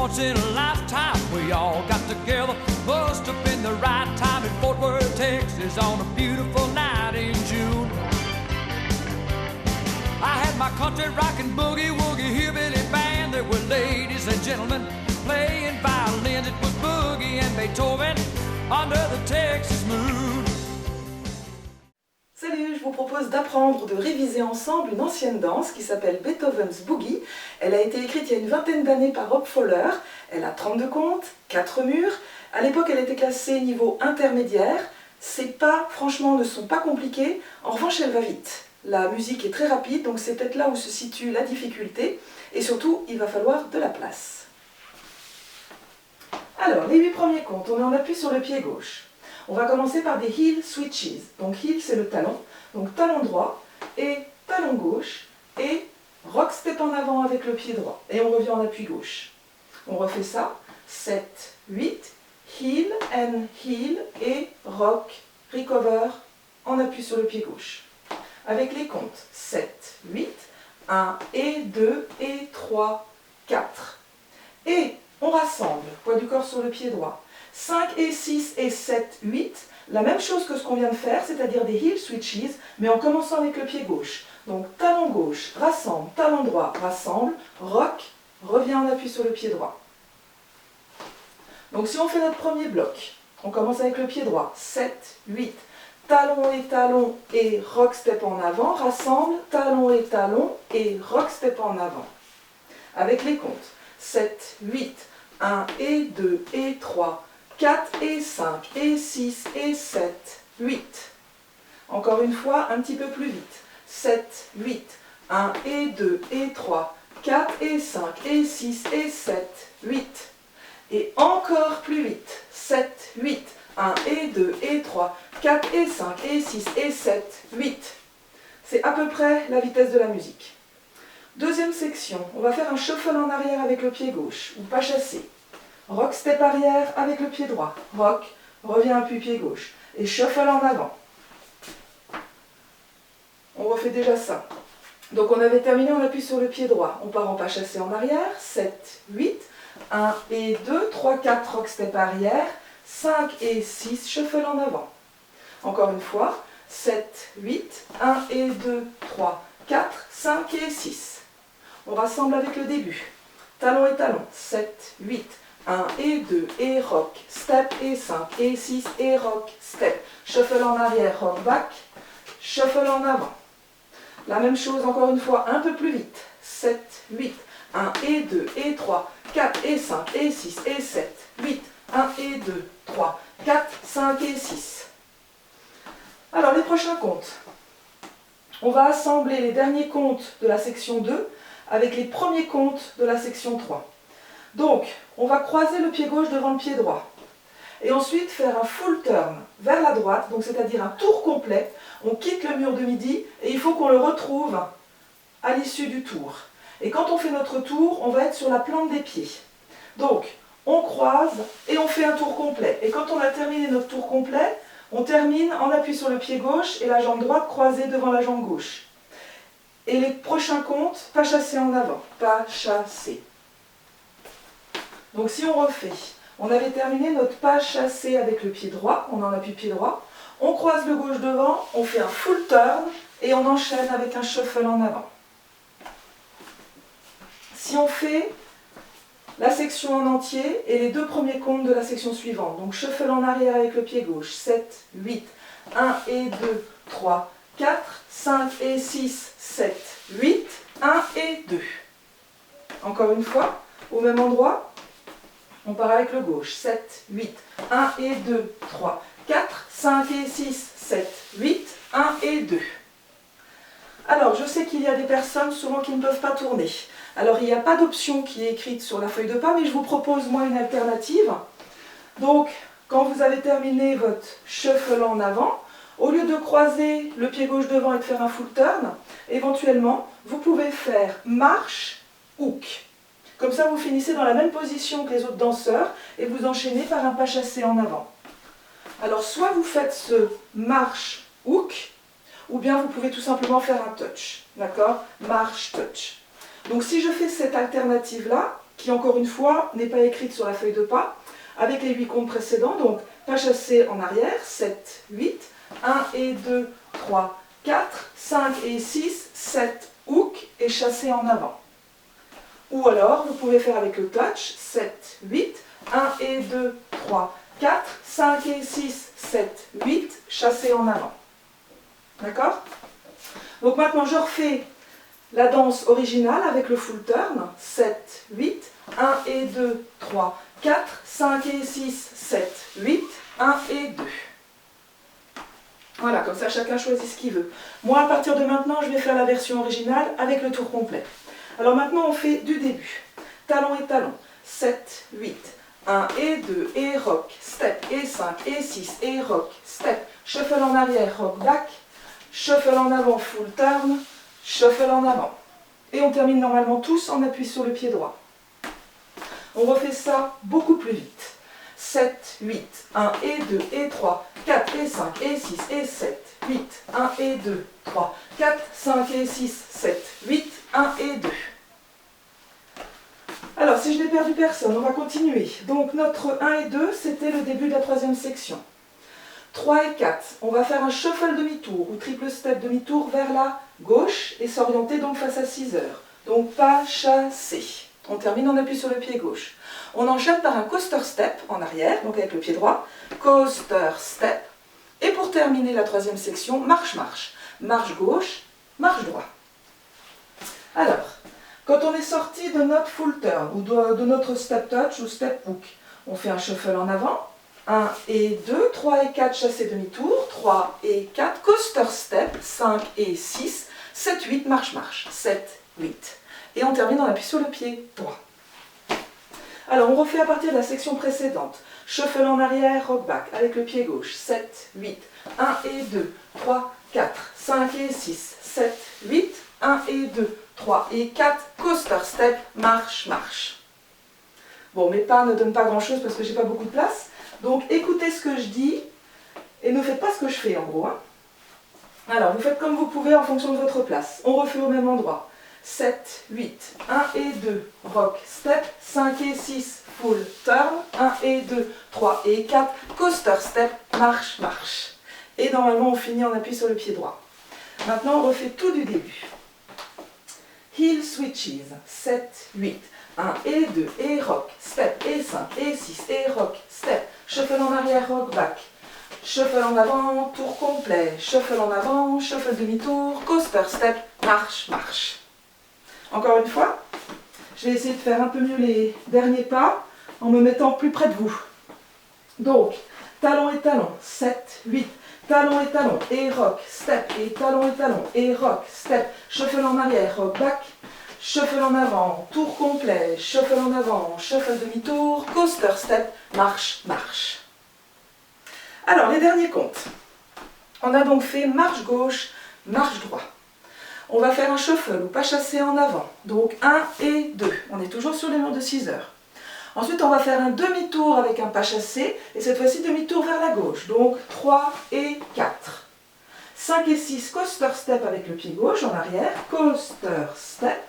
once in a lifetime. We all got together, must have been the right time in Fort Worth, Texas, on a beautiful night in June. I had my country rockin' boogie woogie hillbilly band. There were ladies and gentlemen playing violins. It was Boogie and Beethoven under the Texas moon. Salut, je vous propose d'apprendre, de réviser ensemble une ancienne danse qui s'appelle Beethoven's Boogie. Elle a été écrite il y a une vingtaine d'années par Rob Fowler. Elle a 32 comptes, 4 murs. À l'époque, elle était classée niveau intermédiaire. Ses pas, franchement, ne sont pas compliqués. En revanche, elle va vite. La musique est très rapide, donc c'est peut-être là où se situe la difficulté. Et surtout, il va falloir de la place. Alors, les 8 premiers comptes, on est en appui sur le pied gauche. On va commencer par des heel switches. Donc heel, c'est le talon. Donc talon droit et talon gauche et rock step en avant avec le pied droit. Et on revient en appui gauche. On refait ça. 7, 8, heel and heel et rock, recover en appui sur le pied gauche. Avec les comptes 7, 8, 1 et 2 et 3, 4. Et on rassemble, poids du corps sur le pied droit. 5 et 6 et 7, 8, la même chose que ce qu'on vient de faire, c'est-à-dire des heel switches, mais en commençant avec le pied gauche. Donc talon gauche, rassemble, talon droit, rassemble, rock, revient en appui sur le pied droit. Donc si on fait notre premier bloc, on commence avec le pied droit, 7, 8, talon et rock step en avant, rassemble, talon et rock step en avant. Avec les comptes, 7, 8, 1 et 2 et 3, 4 et 5 et 6 et 7, 8. Encore une fois, un petit peu plus vite. 7, 8, 1 et 2 et 3, 4 et 5 et 6 et 7, 8. Et encore plus vite. 7, 8, 1 et 2 et 3, 4 et 5 et 6 et 7, 8. C'est à peu près la vitesse de la musique. Deuxième section, on va faire un shuffle en arrière avec le pied gauche, ou pas chassé. Rock step arrière avec le pied droit. Rock, revient appui pied gauche. Et shuffle en avant. On refait déjà ça. Donc on avait terminé, on appuie sur le pied droit. On part en pas chassé en arrière. 7, 8, 1 et 2, 3, 4, rock step arrière. 5 et 6, shuffle en avant. Encore une fois. 7, 8, 1 et 2, 3, 4, 5 et 6. On rassemble avec le début. Talon et talon. 7, 8, 1 et 2 et rock, step et 5 et 6 et rock, step. Shuffle en arrière, rock back, shuffle en avant. La même chose encore une fois, un peu plus vite. 7, 8, 1 et 2 et 3, 4 et 5 et 6 et 7, 8, 1 et 2, 3, 4, 5 et 6. Alors les prochains comptes. On va assembler les derniers comptes de la section 2 avec les premiers comptes de la section 3. Donc, on va croiser le pied gauche devant le pied droit. Et ensuite faire un full turn vers la droite, donc c'est-à-dire un tour complet. On quitte le mur de midi et il faut qu'on le retrouve à l'issue du tour. Et quand on fait notre tour, on va être sur la plante des pieds. Donc, on croise et on fait un tour complet. Et quand on a terminé notre tour complet, on termine en appui sur le pied gauche et la jambe droite croisée devant la jambe gauche. Et les prochains comptes, pas chassé en avant, pas chassé. Donc si on refait, on avait terminé notre pas chassé avec le pied droit, on en appuie pied droit, on croise le gauche devant, on fait un full turn et on enchaîne avec un shuffle en avant. Si on fait la section en entier et les deux premiers comptes de la section suivante, donc shuffle en arrière avec le pied gauche, 7, 8, 1 et 2, 3, 4, 5 et 6, 7, 8, 1 et 2. Encore une fois, au même endroit. On part avec le gauche, 7, 8, 1 et 2, 3, 4, 5 et 6, 7, 8, 1 et 2. Alors, je sais qu'il y a des personnes souvent qui ne peuvent pas tourner. Alors, il n'y a pas d'option qui est écrite sur la feuille de pas, mais je vous propose moi une alternative. Donc, quand vous avez terminé votre shuffle en avant, au lieu de croiser le pied gauche devant et de faire un full turn, éventuellement, vous pouvez faire marche, hook. Comme ça, vous finissez dans la même position que les autres danseurs et vous enchaînez par un pas chassé en avant. Alors, soit vous faites ce marche hook, ou bien vous pouvez tout simplement faire un touch. D'accord? Marche, touch. Donc, si je fais cette alternative-là, qui encore une fois n'est pas écrite sur la feuille de pas, avec les 8 comptes précédents. Donc pas chassé en arrière, 7, 8, 1 et 2, 3, 4, 5 et 6, 7, hook et chassé en avant. Ou alors, vous pouvez faire avec le touch, 7, 8, 1 et 2, 3, 4, 5 et 6, 7, 8, chassé en avant. D'accord? Donc maintenant, je refais la danse originale avec le full turn, 7, 8, 1 et 2, 3, 4, 5 et 6, 7, 8, 1 et 2. Voilà, comme ça chacun choisit ce qu'il veut. Moi, à partir de maintenant, je vais faire la version originale avec le tour complet. Alors maintenant, on fait du début. Talon et talon. 7, 8, 1 et 2, et rock, step, et 5, et 6, et rock, step, shuffle en arrière, rock back, shuffle en avant, full turn, shuffle en avant. Et on termine normalement tous en appui sur le pied droit. On refait ça beaucoup plus vite. 7, 8, 1 et 2, et 3, 4 et 5, et 6, et 7, 8, 1 et 2, 3, 4, 5 et 6, 7, 8, 1 et 2. Alors, si je n'ai perdu personne, on va continuer. Donc, notre 1 et 2, c'était le début de la troisième section. 3 et 4, on va faire un shuffle demi-tour ou triple step demi-tour vers la gauche et s'orienter donc face à 6 heures. Donc, pas chassé. On termine en appui sur le pied gauche. On enchaîne par un coaster step en arrière, donc avec le pied droit. Coaster step. Et pour terminer la troisième section, marche-marche. Marche gauche, marche droit. Alors, quand on est sorti de notre full turn ou de notre step touch ou step hook, on fait un shuffle en avant. 1 et 2, 3 et 4, chassé demi-tour. 3 et 4, coaster step. 5 et 6, 7, 8, marche-marche. 7, 8. Et on termine en appui sur le pied droit. Alors, on refait à partir de la section précédente. Shuffle en arrière, rock back, avec le pied gauche. 7, 8, 1 et 2, 3, 4, 5 et 6, 7, 8, 1 et 2, 3 et 4, coaster step, marche, marche. Bon, mes pas ne donnent pas grand-chose parce que j'ai pas beaucoup de place. Donc, écoutez ce que je dis et ne faites pas ce que je fais, en gros. Hein. Alors, vous faites comme vous pouvez en fonction de votre place. On refait au même endroit. 7, 8, 1 et 2, rock, step, 5 et 6, full turn, 1 et 2, 3 et 4, coaster step, marche, marche. Et normalement, on finit en appui sur le pied droit. Maintenant, on refait tout du début. Heel switches, 7, 8, 1 et 2, et rock, step, et 5, et 6, et rock, step, shuffle en arrière, rock back, shuffle en avant, tour complet, shuffle en avant, shuffle demi-tour, coaster step, marche, marche. Encore une fois, je vais essayer de faire un peu mieux les derniers pas en me mettant plus près de vous. Donc, talon et talon, 7, 8, talon et talon, et rock, step, et talon et talon, et rock, step, shuffle en arrière, rock back, shuffle en avant, tour complet, shuffle en avant, shuffle demi-tour, coaster step, marche, marche. Alors, les derniers comptes. On a donc fait marche gauche, marche droit. On va faire un shuffle ou pas chassé en avant. Donc 1 et 2. On est toujours sur les murs de 6 heures. Ensuite, on va faire un demi-tour avec un pas chassé. Et cette fois-ci, demi-tour vers la gauche. Donc 3 et 4. 5 et 6, coaster step avec le pied gauche en arrière. Coaster step.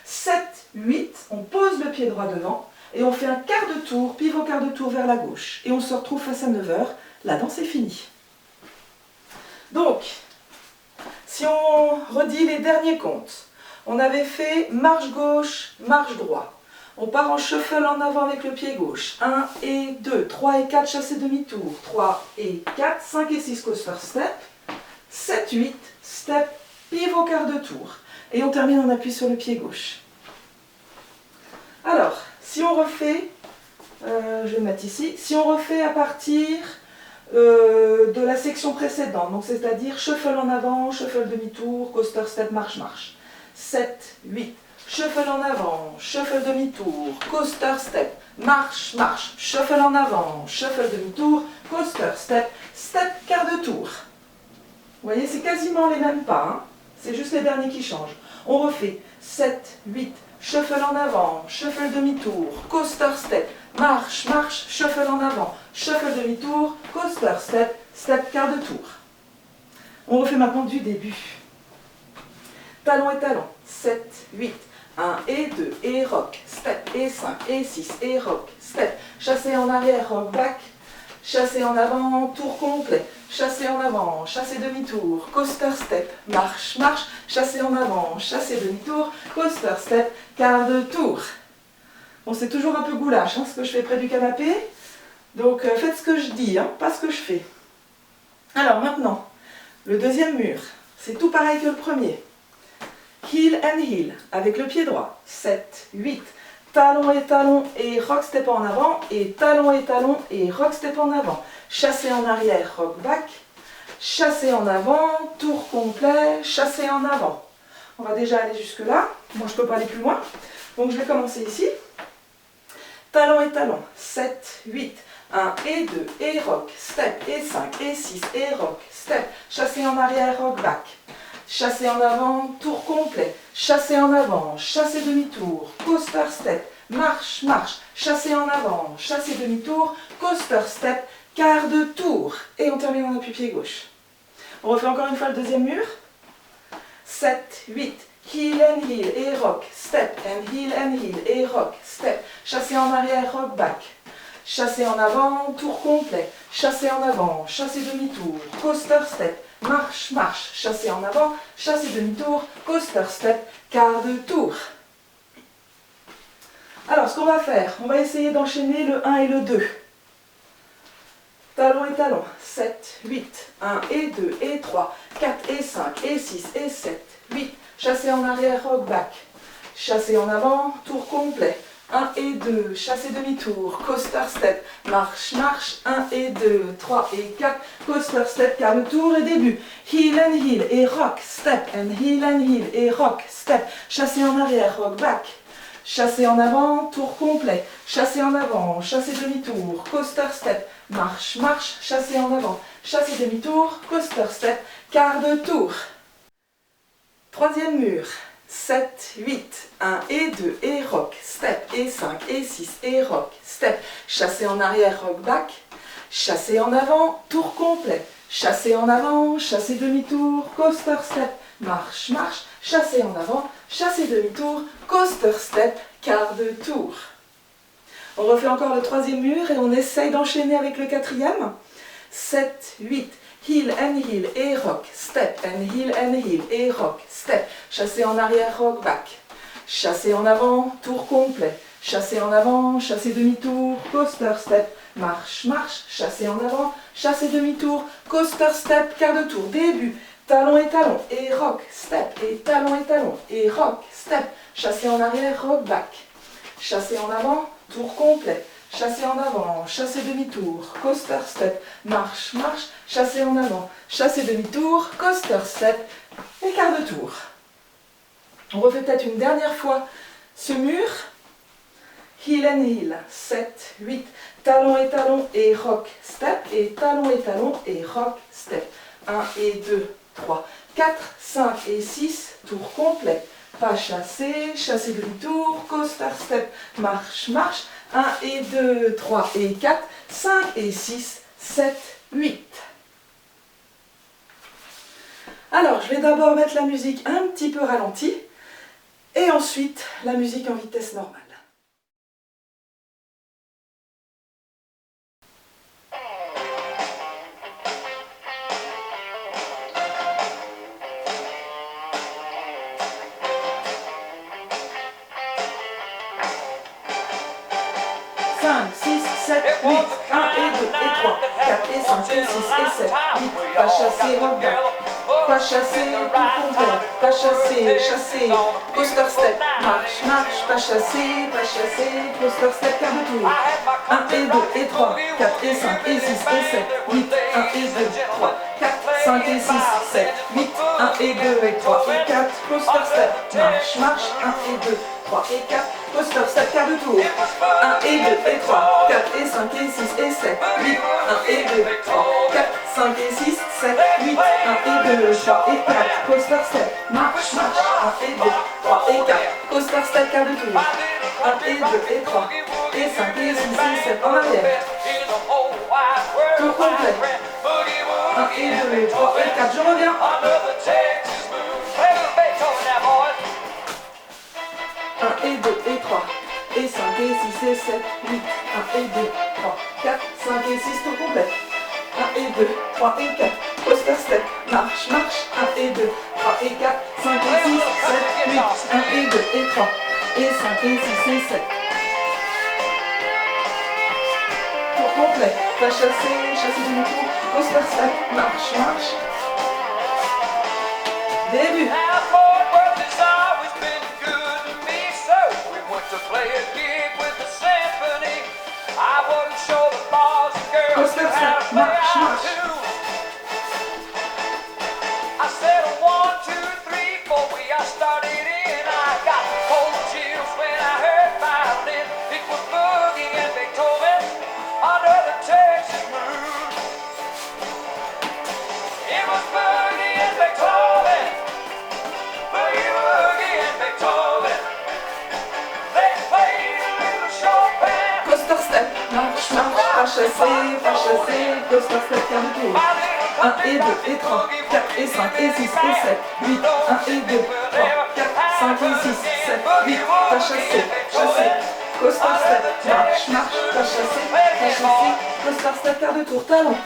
7, 8, on pose le pied droit devant. Et on fait un quart de tour, pivot quart de tour vers la gauche. Et on se retrouve face à 9 heures. La danse est finie. Donc, si on redit les derniers comptes, on avait fait marche gauche, marche droit. On part en shuffle en avant avec le pied gauche. 1 et 2, 3 et 4, chassé demi-tour. 3 et 4, 5 et 6, coaster step. 7, 8, step, pivot quart de tour. Et on termine en appui sur le pied gauche. Alors, si on refait, je vais le mettre ici, si on refait à partir de la section précédente, donc c'est-à-dire shuffle en avant, shuffle demi-tour, coaster step, marche, marche. 7, 8, shuffle en avant, shuffle demi-tour, coaster step, marche, marche, shuffle en avant, shuffle demi-tour, coaster step, step quart de tour. Vous voyez, c'est quasiment les mêmes pas, hein. C'est juste les derniers qui changent. On refait 7, 8, shuffle en avant, shuffle demi-tour, coaster step, marche, marche, shuffle en avant, shuffle demi-tour, coaster step, step quart de tour. On refait maintenant du début. Talon et talon, 7, 8, 1 et 2, et rock, step, et 5 et 6 et rock, step, chassé en arrière, rock back, chassé en avant, tour complet, chassé en avant, chassé demi-tour, coaster step, marche, marche, chassé en avant, chassé demi-tour, coaster step, quart de tour. Bon, c'est toujours un peu goulash hein, ce que je fais près du canapé, donc faites ce que je dis, hein, pas ce que je fais. Alors maintenant, le deuxième mur, c'est tout pareil que le premier. Heel and heel, avec le pied droit, 7, 8, talon et rock step en avant, et talon et rock step en avant. Chassé en arrière, rock back, chassé en avant, tour complet, chassé en avant. On va déjà aller jusque là, moi je ne peux pas aller plus loin, donc je vais commencer ici. Talon, 7, 8, 1 et 2, et rock, step, et 5, et 6, et rock, step, chassé en arrière, rock back, chassé en avant, tour complet, chassé en avant, chassé demi-tour, coaster step, marche, marche, chassé en avant, chassé demi-tour, coaster step, quart de tour, et on termine en appui-pied gauche. On refait encore une fois le deuxième mur, 7, 8, heel and heel, et rock, step, and heel, et rock, step, chassé en arrière, rock back, chassé en avant, tour complet, chassé en avant, chassé demi-tour, coaster step, marche, marche, chassé en avant, chassé demi-tour, coaster step, quart de tour. Alors, ce qu'on va faire, on va essayer d'enchaîner le 1 et le 2. Talon, 7, 8, 1 et 2 et 3, 4 et 5 et 6 et 7, 8, chassé en arrière, rock back, chassé en avant, tour complet, 1 et 2, chassé demi-tour, coaster step, marche, marche, 1 et 2, 3 et 4, coaster step, quart de tour et début, heel and heel et rock, step, and heel et rock, step, chassé en arrière, rock back, chassé en avant, tour complet, chassé en avant, chassé demi-tour, coaster step, marche, marche, chassé en avant, chassé demi-tour, coaster step, quart de tour. Troisième mur, 7, 8, 1 et 2 et rock, step, et 5 et 6 et rock, step, chassé en arrière, rock back, chassé en avant, tour complet, chassé en avant, chassé demi-tour, coaster step, marche, marche, chassé en avant, chassé demi-tour, coaster step, quart de tour. On refait encore le troisième mur et on essaye d'enchaîner avec le quatrième. 7, 8, heel and heel et rock, step, and heel et rock, step, chassé en arrière, rock back, chassé en avant, tour complet, chassé en avant, chassé demi-tour, coaster step, marche, marche, chassé en avant, chassé demi-tour, coaster step, quart de tour, début, talon et rock, step, et talon et rock, step, chassé en arrière, rock back, chassé en avant, tour complet, chassé en avant, chassé demi-tour, coaster step, marche, marche, chassé en avant, chassé demi-tour, coaster step et quart de tour. On refait peut-être une dernière fois ce mur. Heel and heel, 7, 8, talon et rock, step, et talon et rock, step. 1 et 2, 3, 4, 5 et 6, tour complet. Pas chassé, chassé demi-tour, coaster step, marche, marche, 1 et 2, 3 et 4, 5 et 6, 7, 8. Alors, je vais d'abord mettre la musique un petit peu ralentie, et ensuite la musique en vitesse normale. Pas chassé, rock back, pas chassé, tout complet, pas chassé, chassé, coaster step, marche, marche, pas chassé, coaster step, quart de tour, 1 et 2 et 3, 4 et 5 et 6 et 7, 8, 1 et 2, 3, 4, 5 et 6, 7, 8, 1 et 2 et 3 et 4, coaster step, marche, marche, 1 et 2, 3 et 4, coaster step, quart de tour, 1 et 2 et 3, 4 et 5 et 6 et 7, 8, 1 et 2, 3, 4, 5 et 6, 7, 8, 1 et 2, 3 et 4, coaster step, marche, marche, 1 et 2, 3 et 4, coaster step, quart de tour, 1 et 2 et 3 et 5 et 6 et 7, en arrière, tour complet, 1 et 2 et 3 et 4, je reviens, 1 et 2 et 3 et 5 5 et 6 et 7, 8, 1 et 2, 3, 4, 5 et 6, tour complet. 1 et 2, 3 et 4, coaster step, marche, marche, 1 et 2, 3 et 4, 5 et 6, 7, 8, 1 et 2 et 3, et 5 et 6 et 7. Tour complet, va chasser, chasser demi-tour, coaster step, marche, marche. Début. Coaster step, marche, marche. I said 1, 2, 3, 4, we got started in. I got cold chills when I heard violin. It was Boogie and Beethoven under the Texas moon. It was Boogie and Beethoven, Boogie, Boogie and Beethoven. They played a little Chopin. Coaster step, marche, marche, va chasser, coaster step, quart de tour. 1 et 2 et 3, 4 et 5 et 6 et 7, 8, 1 et 2, 3, 4, 5 et 6, 7, 8, va chasser, chasser, coaster step, marche, marche, va chasser, coaster step, quart de tour, talon.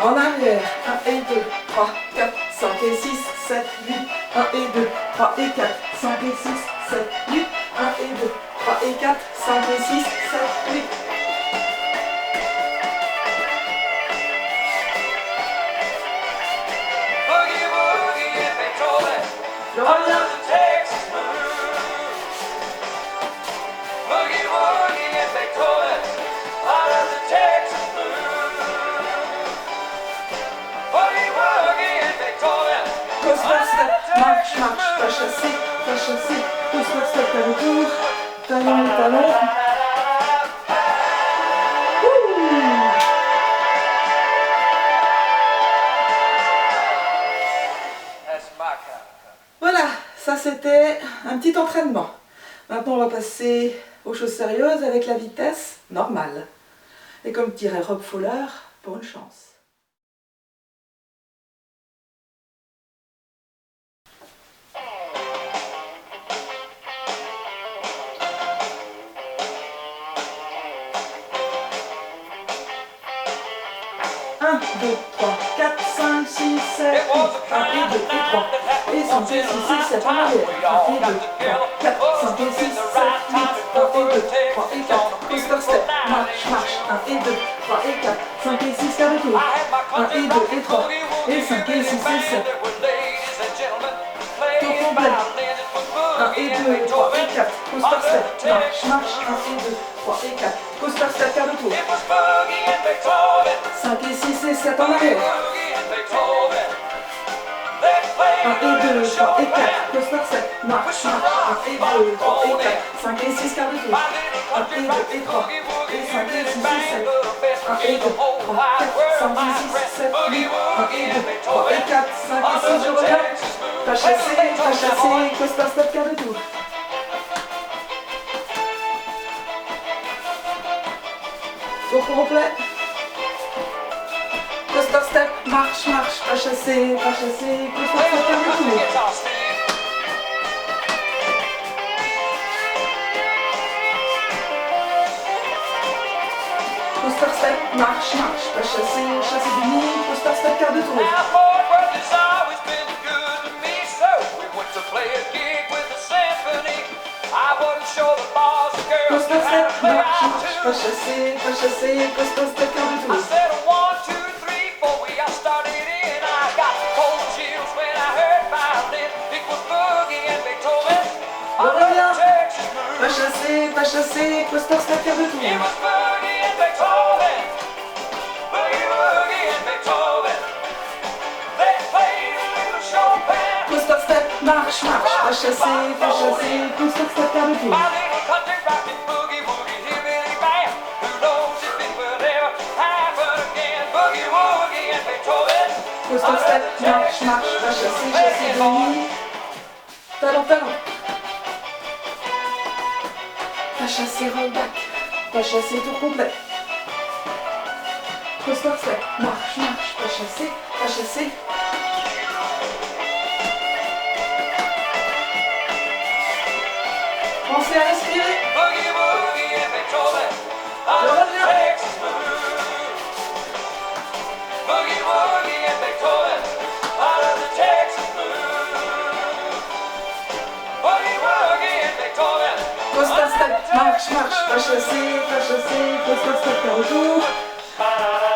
En arrière, 1 et 2, 3, 4, 5 et 6, 7, 8, 1 et 2, 3 et 4, 5 et 6, 7, 8, 1 et 2, 3 et 4, 5 et 6, 7, 8. Je reviens. Coaster step, marche, marche, va chasser, coaster step, quart de tour, talon et talon. Voilà, ça c'était un petit entraînement. Maintenant on va passer aux choses sérieuses avec la vitesse normale. Et comme dirait Rob Fowler, bonne chance. Un, 2, 3, 4, 5, 6, 7, 8, 1 et 2 et 3, et 5 et 6 et 7 en arrière, 1 et 2, 3, 4, 5 et 6, 7, 8, 1 et 2, 3 et 4, coaster step, marche, marche, 1 et 2, 3 et 4, 5 et 6, quart de tour, 1 et 2 et 3, et 5 et 6 et 7, tour complet, 1 et 2, 3 et 4, coaster step, marche, marche, 1 et 2, 3 et 4, coaster step, quart de tour, 5 et 6 et 7 en arrière, 1 et 2, 3 et 4, coaster step, marche, marche, 1 et 2, 3 et 4, 5 et 6 quart de tour, 1 et 2 et 3, et 5 et 6 et 7, 1 et 2, 3, 4, 5 et 6, 7, 8, 1 et 2, 3 et 4, 5 et 6, je reviens, va chasser, coaster step, quart de tour. Tour complet. Coaster step, marche, marche, va chasser, coaster step, quart de tour. Coaster step, marche, marche, va chasser demi, coaster step, quart de tour. Coaster step, marche, marche, va chasser, coaster step, quart de tour. Va chasser, coaster step, quart de tour. Coaster step, marche, marche, va chasser, coaster step, quart de tour. Coaster step, marche, marche, va chasser demi, talon, talon. Va chasser rollback, va chasser tour complet. Coaster step, marche, marche, va chasser. Beethoven, out of the Texas blues. Boogie woogie and Beethoven, out of the Texas blues. Boogie woogie and Beethoven. Costa step, marche, marche, pas chassé, costa step, retour.